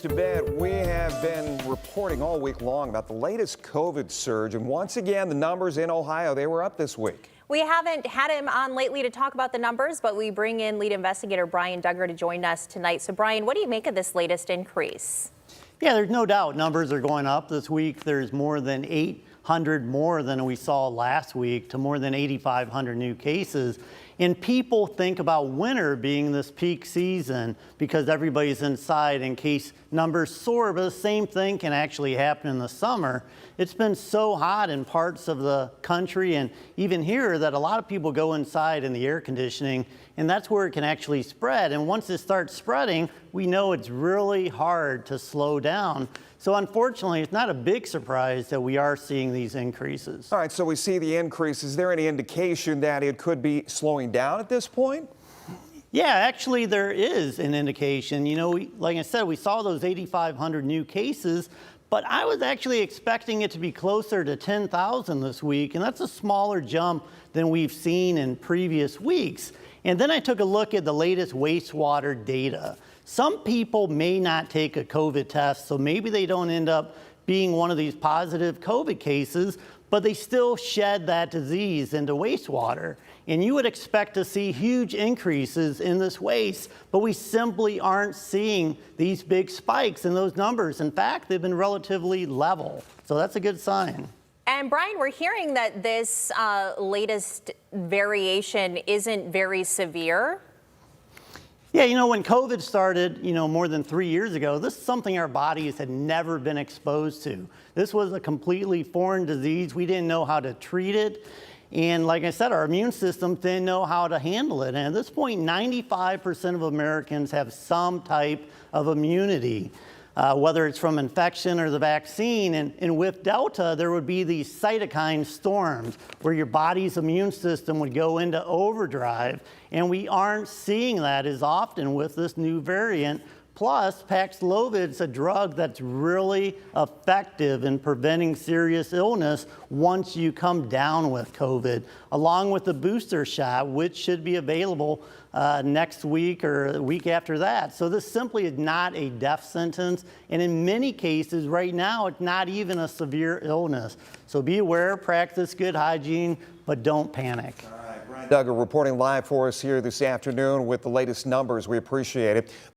To bed, we have been reporting all week long about the latest COVID surge, and once again, the numbers in Ohio, they were up this week. We haven't had him on lately to talk about the numbers, but we bring in lead investigator Brian Duggar to join us tonight. So, Brian, what do you make of this latest increase? Yeah, there's no doubt numbers are going up this week. There's more than 800 more than we saw last week, to more than 8,500 new cases. And people think about winter being this peak season because everybody's inside in case numbers soar, but the same thing can actually happen in the summer. It's been so hot in parts of the country and even here that a lot of people go inside in the air conditioning, and that's where it can actually spread. And once it starts spreading, we know it's really hard to slow down. So unfortunately, it's not a big surprise that we are seeing these increases. All right, so we see the increase. Is there any indication that it could be slowing down at this point? Yeah, actually there is an indication. You know, like I said, we saw those 8,500 new cases, but I was actually expecting it to be closer to 10,000 this week, and that's a smaller jump than we've seen in previous weeks. And then I took a look at the latest wastewater data. Some people may not take a COVID test, so maybe they don't end up being one of these positive COVID cases, but they still shed that disease into wastewater. And you would expect to see huge increases in this waste, but we simply aren't seeing these big spikes in those numbers. In fact, they've been relatively level, so that's a good sign. And Brian, we're hearing that this latest variation isn't very severe. Yeah, you know, when COVID started, more than 3 years ago, this is something our bodies had never been exposed to. This was a completely foreign disease. We didn't know how to treat it. And like I said, our immune system didn't know how to handle it. And at this point, 95% of Americans have some type of immunity, whether it's from infection or the vaccine. And with Delta, there would be these cytokine storms where your body's immune system would go into overdrive. And we aren't seeing that as often with this new variant. Plus, Paxlovid's a drug that's really effective in preventing serious illness once you come down with COVID, along with the booster shot, which should be available next week or the week after that. So this simply is not a death sentence. And in many cases right now, it's not even a severe illness. So be aware, practice good hygiene, but don't panic. All right, Brian Duggar reporting live for us here this afternoon with the latest numbers. We appreciate it.